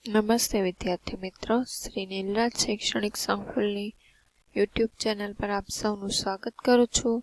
નમસ્તે વિદ્યાર્થી મિત્રો, શ્રી નીલરાજ શૈક્ષણિક સંકુલની યુટ્યુબ ચેનલ પર આપ સૌનું સ્વાગત કરું છું.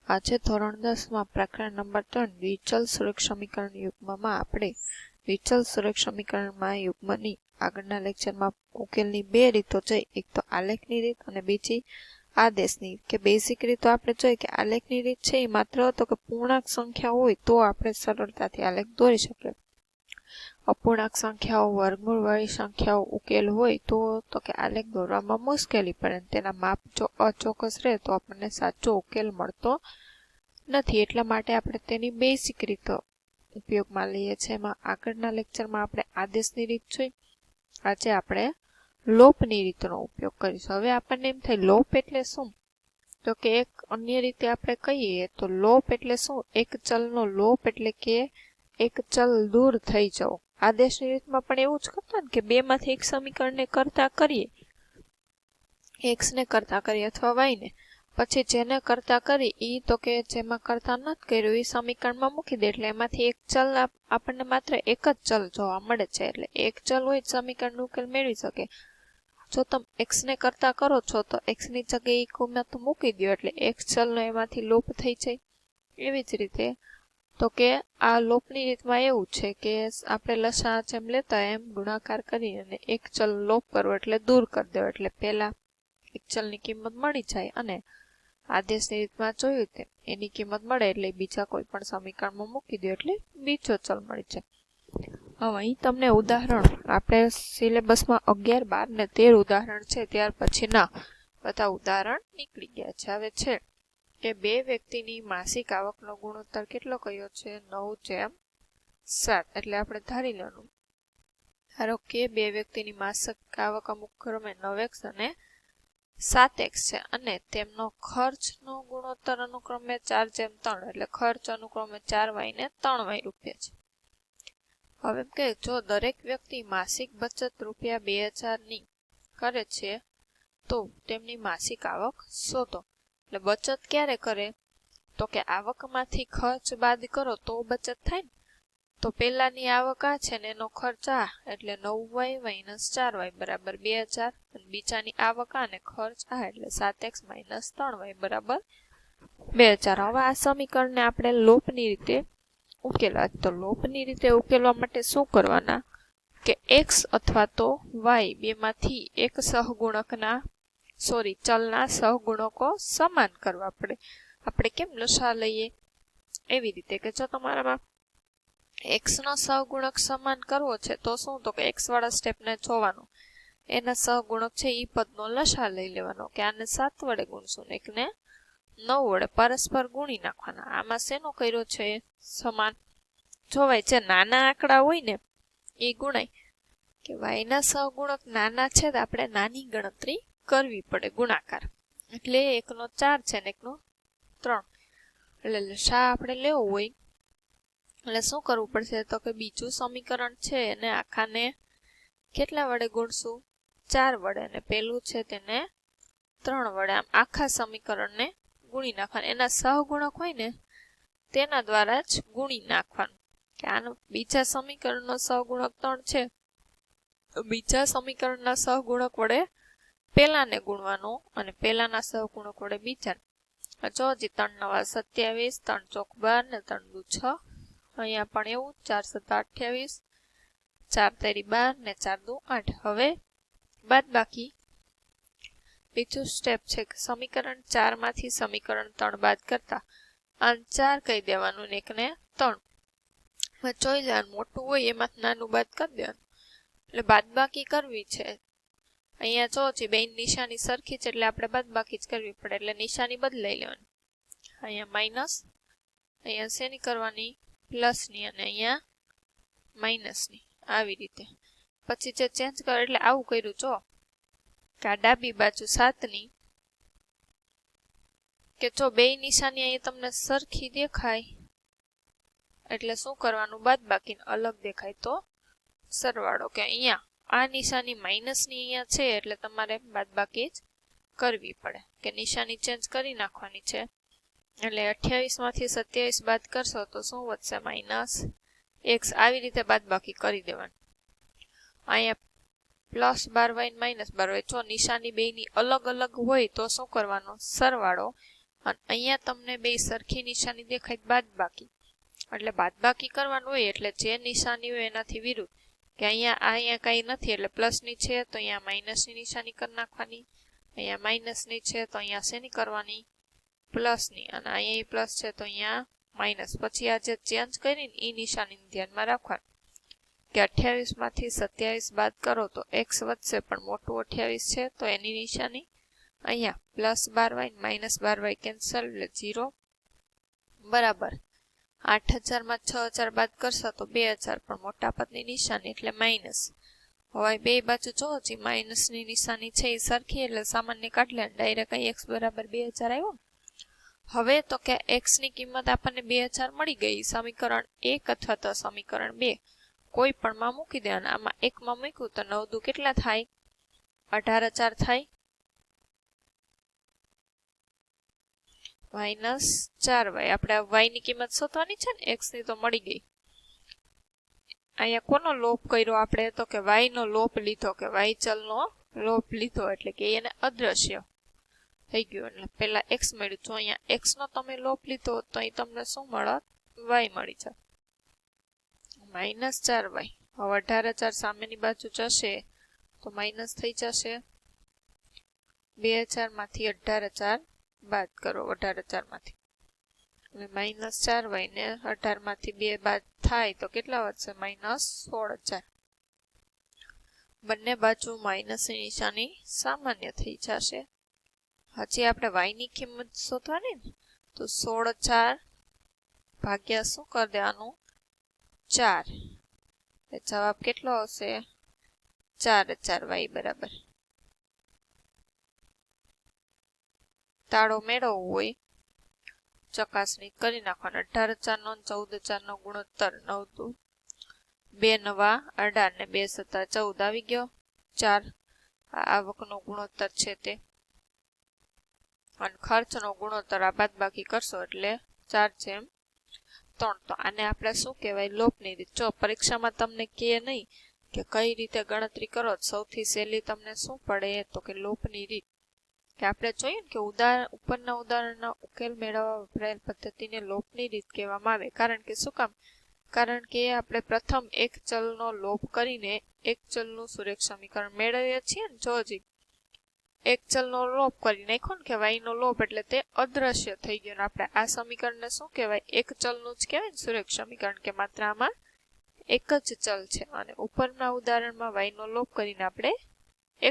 આજે ધોરણ 10માં પ્રકરણ નંબર 3 દ્વિચલ સુરેખ સમીકરણ યુગ્મમાં આપણે દ્વિચલ સુરેખ સમીકરણમાં યુગ્મની આગળના લેક્ચરમાં ઉકેલની બે રીતો જોઈ. એક તો આલેખની રીત અને બીજી આદેશની. કે બેઝિક રીતો આપણે જોઈએ કે આલેખની રીત છે એ માત્ર તો કે પૂર્ણાંક સંખ્યા હોય તો આપણે સરળતાથી આલેખ દોરી શકીએ. અપૂર્ણાંક સંખ્યાઓ, વર્ગમૂળવાળી સંખ્યાઓ ઉકેલ હોય તો કે આલેખ દોરવામાં મુશ્કેલી પડે. તેના માપ જો અચોક્કસ રહે તો આપણને સાચો ઉકેલ મળતો નથી. એટલા માટે આપણે તેની બેઝિક રીતો ઉપયોગમાં લઈએ છીએ. એમાં આગળના લેક્ચરમાં આપણે આદેશની રીત જોઈ. આજે આપણે લોપની રીતનો ઉપયોગ કરીશું. હવે આપણને એમ થાય લોપ એટલે શું? તો કે એક અન્ય રીતે આપણે કહીએ તો લોપ એટલે શું? એક ચલનો લોપ એટલે કે એક ચલ દૂર થઈ જવો. આદેશની રીતમાં પણ એવું જ કરતા ને કે બેમાંથી એક સમીકરણને કરતા કરીએ, એક્સને કરતા કરીએ અથવા વાયને, પછી જેને કરતા કરી ઈ તો કે જેમાં કરતા નથી કર્યું એ સમીકરણમાં મૂકી દે એટલે એમાંથી એક ચલ આપણને માત્ર એક જ ચલ જોવા મળે છે. એટલે એક ચલ હોય સમીકરણનો ઉકેલ મેળવી શકે. જો તમે એક્સને કરતા કરો છો તો એક્સની જગ્યાએ ઈ કિંમત મૂકી દો એટલે એક ચલનો એમાંથી લોપ થઈ જાય. એવી જ રીતે તો કે આ લોપની રીતમાં એવું છે કે આપણે લસા જેમ લેતા એમ ગુણાકાર કરી અને એક ચલ લોપ કરવો એટલે દૂર કરી દેવો એટલે પહેલા એક ચલની કિંમત મળી જાય અને આદેશની રીતમાં જોયું તેમ એની કિંમત મળે એટલે બીજા કોઈ પણ સમીકરણમાં મૂકી દો એટલે બીજો ચલ મળી જાય. હવે અહીં તમને ઉદાહરણ આપણે સિલેબસમાં 11, 12 ને 13 ઉદાહરણ છે, ત્યાર પછીના બધા ઉદાહરણ નીકળી ગયા છે. હવે છે કે બે વ્યક્તિની માસિક આવકનો ગુણોત્તર કેટલો કયો છે? 9:7. એટલે આપણે ધારી લેવાનું. ધારો કે બે વ્યક્તિની માસિક આવક અમુક ક્રમે 9x અને 7x છે અને તેમનો ખર્ચનો ગુણોત્તર અનુક્રમે 4:3. એટલે ખર્ચ અનુક્રમે 4y ને 3y રૂપિયા છે. હવે એમ કે જો દરેક વ્યક્તિ માસિક બચત રૂપિયા 2000ની કરે છે તો તેમની માસિક આવક શોધો. એટલે બચત ક્યારે કરે? તો કે આવકમાંથી ખર્ચ બાદ કરો તો બચત થાય ને. તો પહેલાની આવક આ છે ને એનો ખર્ચ આ એટલે 9y - 4y બરાબર 2000 અને બીજાની આવક આ ને ખર્ચ આ એટલે 7x - 3y બરાબર 2000. હવે આ સમીકરણને આપણે લોપની રીતે ઉકેલવા. તો લોપની રીતે ઉકેલવા માટે શું કરવાના કે x અથવા તો y બેમાંથી એક સહગુણકના ચલના સહગુણકો સમાન કરવા પડે. આપણે કેમ લસા લઈએ એવી રીતે કે જો તમારામાં x નો સહગુણક સમાન કરવો છે તો શું? તો કે x વાળા સ્ટેપને જોવાનું, એના સહગુણક છે ઈ પદનો લસા લઈ લેવાનો કે આને 7 વડે ગુણશું ને એકને 9 વડે પરસ્પર ગુણી નાખવાના. આમાં શેનો કર્યો છે? સમાન. જોવાય છે નાના આંકડા હોય ને એ ગુણાય કે y ના સહગુણક નાના છે તો આપણે નાની ગણતરી કરવી પડે ગુણાકાર. એટલે એકનો 4 છે ને એકનો 3. એટલે લસા આપણે લેવો હોય એટલે શું કરવું પડશે? તો કે બીજું સમીકરણ છે એને આખાને કેટલા વડે ગુણશું? 4 વડે. અને પેલું છે તેને 3 વડે. આમ આખા સમીકરણને ગુણી નાખવાનું. એના સહગુણક હોય ને તેના દ્વારા જ ગુણી નાખવાનું. કે આનો બીજા સમીકરણનો સહગુણક 3 છે તો બીજા સમીકરણના સહગુણક વડે પેલાને ગુણવાનો અને પેલાના સહગુણક વડે બીજા. જો હજી 3 નવા 27, 3 ચોક 12 ને 3 દુ 6. અહીંયા પણ એવું 4 7 28, 4 તેરી 12 ને 4 દુ 8. હવે બાદ બાકી બીજું સ્ટેપ છે કે સમીકરણ 4 માંથી સમીકરણ 3 બાદ કરતા આ 4 કહી દેવાનું ને એકને 3. હવે જોઈ લેવાનું મોટું હોય એમાંથી નાનું બાદ કરી દેવાનું. એટલે બાદ બાકી કરવી છે. અહીંયા જો છે બે નિશાની સરખી છે એટલે આપણે બાદબાકી જ કરવી પડે એટલે નિશાની બદલાઈ લેવાની. અહીંયા માઇનસ, અહીંયા શેની કરવાની? પ્લસની અને અહીંયા માઇનસની. આવી રીતે પછી જે ચેન્જ કરો એટલે આવું કર્યું. જો કે આ ડાબી બાજુ 7ની કે જો બે નિશાની અહીંયા તમને સરખી દેખાય એટલે શું કરવાનું? બાદબાકી. અલગ દેખાય તો સરવાળો. કે અહીંયા આ નિશાની માઇનસની અહીંયા છે એટલે તમારે બાદબાકી જ કરવી પડે કે નિશાની ચેન્જ કરી નાખવાની છે. એટલે 28 માંથી 27 બાદ કરશો તો શું વધશે? -x. આવી રીતે બાદબાકી કરી દેવાનું. અહીંયા +12y ને -12y, જો નિશાની બેયની અલગ અલગ હોય તો શું કરવાનો? સરવાળો. અને અહીંયા તમને બે સરખી નિશાની દેખાય બાદબાકી, એટલે બાદબાકી કરવાનું હોય એટલે જે નિશાની હોય એનાથી વિરુદ્ધ. કે અહીંયા કંઈ નથી એટલે પ્લસની છે તો અહીંયા માઇનસની નિશાની કરી નાખવાની, અહીંયા માઇનસની છે તો અહીંયા શેની કરવાની? પ્લસની. અને અહીંયા પ્લસ છે તો અહીંયા માઇનસ. પછી આ જે ચેન્જ કરીને એ નિશાનીને ધ્યાનમાં રાખવાનું કે 28 માંથી 27 બાદ કરો તો x વધશે, પણ મોટું 28 છે તો એની નિશાની અહીંયા +12y -12y કેન્સલ એટલે 0 બરાબર. 8000 માં 6000 બાદ કરશો તો 2000, પણ મોટા પદની નિશાની એટલે માઇનસ. હવે બે બાજુ જો હજી માઇનસની નિશાની છે એ સરખી એટલે સામાન્ય કાઢી લે, ડાયરેક્ટ અહીં x બરાબર 2000 આવ્યો. હવે તો કે x ની કિંમત આપણને 2000 મળી ગઈ. સમીકરણ 1 અથવા તો સમીકરણ 2 કોઈ પણ માં મૂકી દેવાના. આમાં 1 માં મૂક્યું તો 9 દુ કેટલા થાય? 18000 થાય. -4y. આપણે y ની કિંમત શોધવાની છે ને, x ની તો મળી ગઈ. અહીંયા કોનો લોપ કર્યો આપણે? તો કે y નો લોપ લીધો, કે y ચલનો લોપ લીધો એટલે કે એને અદ્રશ્ય થઈ ગયું. એટલે પેલા x મળ્યું. જો અહીંયા x નો તમે લોપ લીધો તો અહીં તમને શું મળત? y મળી જાય. -4y. હવે 18000 સામેની બાજુ જશે તો માઇનસ થઈ જશે. 2000 માંથી 18000 બાદ કરો 18000 માંથી, એટલે -4y ને 18 માંથી 2 બાદ થાય તો કેટલા વધશે? -16000. બંને બાજુ માઇનસની નિશાની સામાન્ય થઈ જશે. હજી આપણે y ની કિંમત શોધવાની ને, તો 16000 ભાગ્યા શું કરી દેવાનું? 4. જવાબ કેટલો આવશે? 4000y બરાબર. તાળો મેળવવો હોય ચકાસણી કરી નાખવાનો. 18000 નો 14000 નો ગુણોત્તર 9 દુ 2 નવા 18 ને 2 સત્તા 14 આવી ગયો. 4 આવકનો ગુણોત્તર છે તે, અને ખર્ચનો ગુણોત્તર આ બાદબાકી કરશો એટલે 4/3. તો આને આપણે શું કહેવાય? લોપની રીત. જો પરીક્ષામાં તમને કહે નહીં કે કઈ રીતે ગણતરી કરો, સૌથી સહેલી તમને શું પડે? તો કે લોપની રીત. કે આપણે જોઈએ ને કે ઉપરના ઉદાહરણના ઉકેલ મેળવવા વપરાયેલ પદ્ધતિને લોપની રીત કહેવામાં આવે. કારણ કે શું કામ? કારણ કે આપણે પ્રથમ એક ચલનો લોપ કરીને એક ચલનું સુરેખ સમીકરણ મેળવીએ છીએ ને. જો હજી એક ચલનો લોપ કરી નાખ્યો ને કે y નો લોપ, એટલે તે અદ્રશ્ય થઈ ગયો. આપણે આ સમીકરણને શું કહેવાય? એક ચલનું જ કહેવાય ને સુરેખ સમીકરણ, કે માત્ર આમાં એક જ ચલ છે. અને ઉપરના ઉદાહરણમાં y નો લોપ કરીને આપણે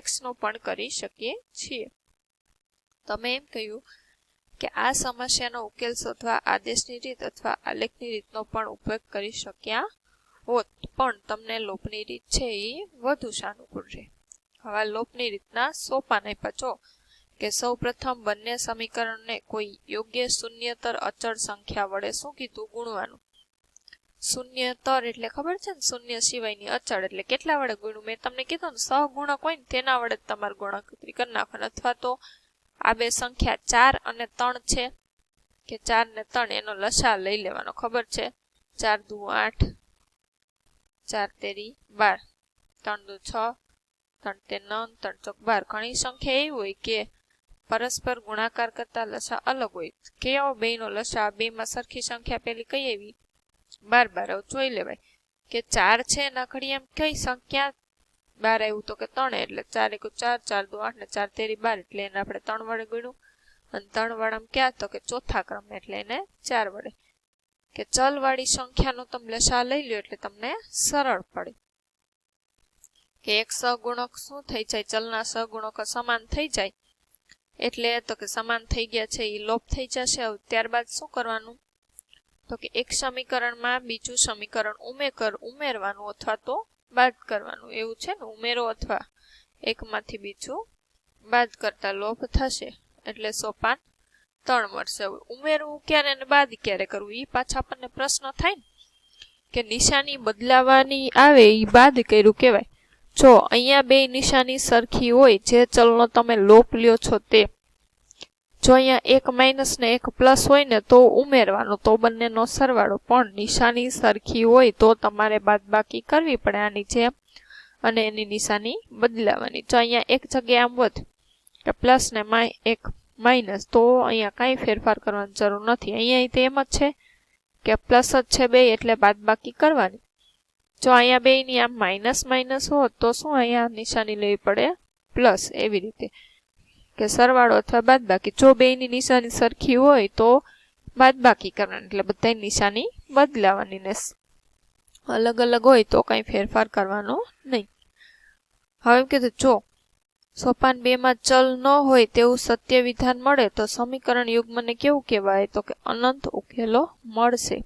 x નો પણ કરી શકીએ છીએ. તમે એમ કહ્યું કે આ સમસ્યાનો ઉકેલ શોધવા આદેશની રીત અથવા આલેખની રીતનો પણ ઉપયોગ કરી શક્યા હોત, પણ તમને લોપની રીત છે એ વધુ સાનુકૂળ રહે. હવે લોપની રીતના સોપાન આપ્યા છો કે સૌ પ્રથમ બંને સમીકરણને કોઈ યોગ્ય શૂન્યતર અચળ સંખ્યા વડે શું કીધું? ગુણવાનું. શૂન્યતર એટલે ખબર છે ને, શૂન્ય સિવાયની અચળ એટલે કેટલા વડે ગુણવું? મેં તમને કીધું ને, સહગુણક હોય ને તેના વડે તમારે ગણતરી કરી નાખવાની. અથવા તો આ બે સંખ્યા 4 અને 3 છે કે 4 ને 3 એનો લસા લઈ લેવાનો. ખબર છે 4 દુ 8, 4 તેરી 12, 3 દુ 6, 3 તે 9, 3 ચોક 12. ઘણી સંખ્યા એવી હોય કે પરસ્પર ગુણાકાર કરતા લસા અલગ હોય. કેવો બેનો લસા? બેમાં સરખી સંખ્યા પેલી કઈ આવી? 12. જોઈ લેવાય કે 4 છે એના ઘડી એમ કઈ સંખ્યા 12 આવ્યું તો કે 3, એટલે 4 × 4, 4 દુ 8 ને 4 તેરી 12, એટલે એને આપણે 3 વડે ગુણ્યું. અને 3 વાળામાં ક્યાં? તો કે ચોથા ક્રમ, એટલે એને 4 વડે. કે ચલ વાળી સંખ્યાનો તમે લસા લઈ લ્યો એટલે તમને સરળ પડે. કે એક સહગુણક શું થઈ જાય? ચલના સહગુણકો સમાન થઈ જાય. એટલે તો કે સમાન થઈ ગયા છે એ લોપ થઈ જશે. ત્યારબાદ શું કરવાનું? તો કે એક સમીકરણમાં બીજું સમીકરણ ઉમેરવાનું અથવા તો બાદ કરવાનું. એવું છે ને, ઉમેરો અથવા એકમાંથી બીજું બાદ કરતા લોપ થશે. એટલે સોપાન 3 મળશે. ઉમેરવું ક્યારે અને બાદ ક્યારે કરવું એ પાછા આપણને પ્રશ્ન થાય ને, કે નિશાની બદલાવાની આવે એ બાદ કર્યું કહેવાય. જો અહીંયા બે નિશાની સરખી હોય, જે ચલનો તમે લોપ લ્યો છો તે, જો અહીંયા એક માઇનસ ને એક પ્લસ હોય ને તો ઉમેરવાનું, તો બંનેનો સરવાળો. પણ નિશાની સરખી હોય તો તમારે બાદબાકી કરવી પડે આની જેમ. અને એની નિશાની બદલાવાની. જો અહીંયા એક જગ્યાએ આમ હોત કે પ્લસ ને એક માઇનસ, તો અહીંયા કાંઈ ફેરફાર કરવાની જરૂર નથી. અહીંયા તે એમ જ છે કે પ્લસ જ છે બે, એટલે બાદબાકી કરવાની. જો અહીંયા બેયની આમ માઇનસ માઇનસ હોત તો શું અહીંયા નિશાની લેવી પડે? પ્લસ. એવી રીતે કે સરવાળો અથવા બાદબાકી. જો બેયની નિશાની સરખી હોય તો બાદબાકી કરવાની, એટલે બધાની નિશાની બદલાવાની. ને અલગ અલગ હોય તો કંઈ ફેરફાર કરવાનો નહીં. હવે એમ કીધું, જો સોપાન 2 માં ચલ ન હોય તેવું સત્ય વિધાન મળે તો સમીકરણ યુગ્મને કેવું કહેવાય? તો કે અનંત ઉકેલો મળશે.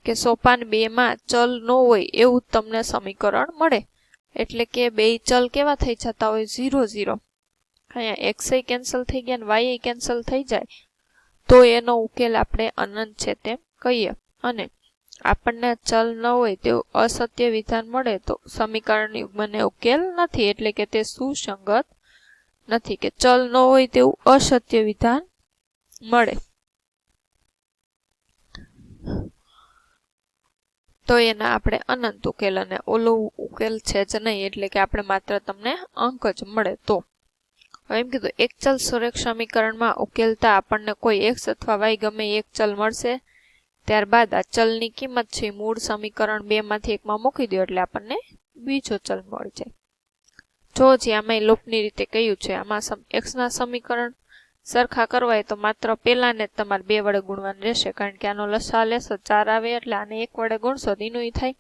કે સોપાન 2 માં ચલ ન હોય એવું તમને સમીકરણ મળે, એટલે કે બે ચલ કેવા થઈ જતા હોય? 0 0. અહીંયા x કેન્સલ થઈ ગયા ને y કેન્સલ થઈ જાય, તો એનો ઉકેલ આપણે અનંત છે તેમ કહીએ. અને આપણને ચલ ન હોય તેવું અસત્ય વિધાન મળે તો સમીકરણ યુગ્મને ઉકેલ નથી, એટલે કે તે સુસંગત નથી. કે ચલ ન હોય તેવું અસત્ય વિધાન મળે તો એના આપણે અનંત ઉકેલ, અને ઓલું ઉકેલ છે જ નહીં, એટલે કે આપણે માત્ર તમને અંક જ મળે તો. હવે એમ કીધું, એક ચલ સુરેખ સમીકરણમાં ઉકેલતા આપણને કોઈ x અથવા y ગમે એક ચલ મળશે. ત્યારબાદ આ ચલની કિંમત છે મૂળ સમીકરણ 2 માંથી એકમાં મૂકી દો, એટલે આપણને બીજો ચલ મળી જાય. જો જે આમાં લોપની રીતે કહ્યું છે, આમાં x ના સમીકરણ સરખા કરવા હોય તો માત્ર પહેલાને જ તમારે 2 વડે ગુણવાનું રહેશે, કારણ કે આનો લસા લેશો 4 આવે, એટલે આને 1 વડે ગુણશો તો એનું થાય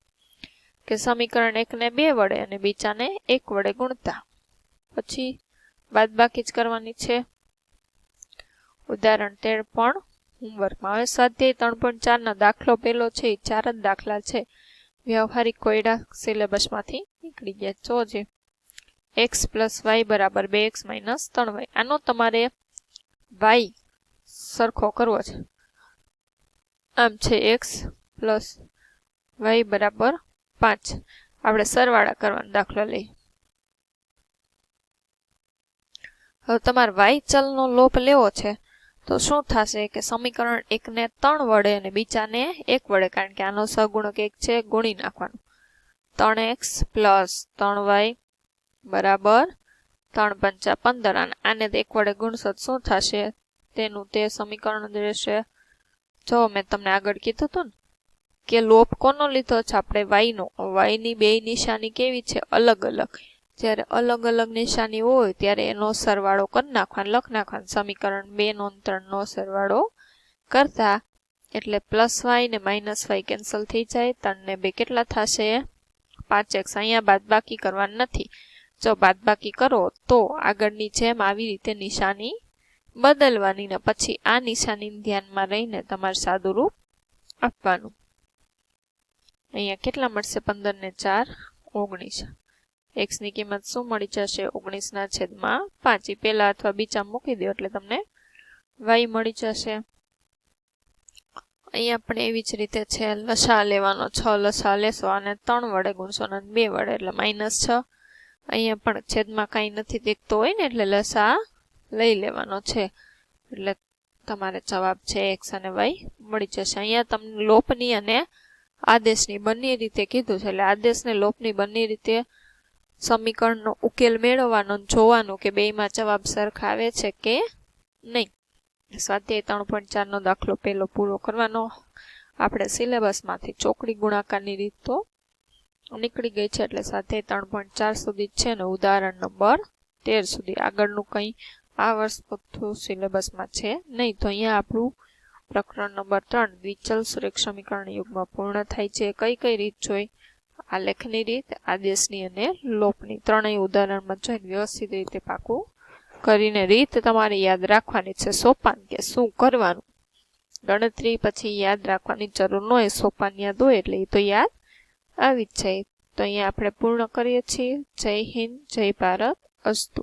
કે સમીકરણ 1 ને 2 વડે અને બીજાને 1 વડે ગુણતા પછી બાદબાકી જ કરવાની છે. ઉદાહરણ 13 પણ હોમવર્કમાં. હવે સ્વાધ્યાય 3.4 નો દાખલો પહેલો છે, એ 4 જ દાખલા છે. વ્યવહારિક કોયડા સિલેબસમાંથી નીકળી ગયા. જો જે x + y બરાબર 2x - 3y. આનો તમારે y સરખો કરવો છે. આમ છે x + y બરાબર 5. આપણે સરવાળા કરવાનો દાખલો લઈએ. હવે તમારે y ચલનો લોપ લેવો છે તો શું થશે કે સમીકરણ 1 ને 3 વડે અને બીજાને 1 વડે, કારણ કે આનો સહગુણક 1 છે, ગુણી નાખવાનું. 3x + 3y બરાબર 3 × 5 = 15. અને આને 1 વડે ગુણશો તો શું થશે? તેનું તે સમીકરણ રહેશે. જો મેં તમને આગળ કીધું હતું ને કે લોપ કોનો લીધો છે આપણે? y નો. y ની બે નિશાની કેવી છે? અલગ અલગ. જ્યારે અલગ અલગ નિશાની હોય ત્યારે એનો સરવાળો કરી નાખવાનો, લખ નાખવાનો. સમીકરણ 2 નો 3 નો સરવાળો કરતા એટલે +y ને -y કેન્સલ થઈ જાય. 3 ને 2 કેટલા થશે? 5x. અહીંયા બાદબાકી કરવાની નથી. જો બાદબાકી કરો તો આગળની જેમ આવી રીતે નિશાની બદલવાની, ને પછી આ નિશાની ધ્યાનમાં રહીને તમારે સાદુરૂપ આપવાનું. અહીંયા કેટલા મળશે? 15 ને 4 19. x ની કિંમત શું મળી જશે? 19/5. પહેલા અથવા બીજા મૂકી દો એટલે તમને y મળી જશે. અહીંયા પણ એવી જ રીતે છે, લસા લેવાનો. 6 લસા લેશો અને 3 વડે ગુણશો અને 2 વડે એટલે -6. અહીંયા પણ છેદમાં કાંઈ નથી દેખતો હોય ને, એટલે લસા લઈ લેવાનો છે, એટલે તમારે જવાબ છે x અને y મળી જશે. અહીંયા તમને લોપની અને આદેશની બંને રીતે કીધું છે, એટલે આદેશ ને લોપની બંને રીતે સમીકરણનો ઉકેલ મેળવવાનો, જોવાનું કે બેયમાં જવાબ સરખા આવે છે કે નહીં. સ્વાધ્યાય 3.4 નો દાખલો પહેલો પૂરો કરવાનો. આપણે સિલેબસમાંથી ચોકડી ગુણાકારની રીત તો નીકળી ગઈ છે, એટલે સ્વાધ્યાય 3.4 સુધી છે ને ઉદાહરણ નંબર 13 સુધી. આગળનું કંઈ આ વર્ષ બધું સિલેબસમાં છે નહીં. તો અહીંયા આપણું પ્રકરણ નંબર 3 દ્વિચલ સુરેખ સમીકરણ યુગમાં પૂર્ણ થાય છે. કઈ કઈ રીત જોઈ? આલેખની રીત, આદેશની અને લોપની. ત્રણેય ઉદાહરણમાં જોઈને વ્યવસ્થિત રીતે પાકું કરીને રીત તમારે યાદ રાખવાની છે. સોપાન કે શું કરવાનું, ગણતરી પછી યાદ રાખવાની જરૂર ન હોય, સોપાન યાદ હોય એટલે એ તો યાદ આવી જ જાય. તો અહીંયા આપણે પૂર્ણ કરીએ છીએ. જય હિન્દ, જય ભારત, અસ્તુ.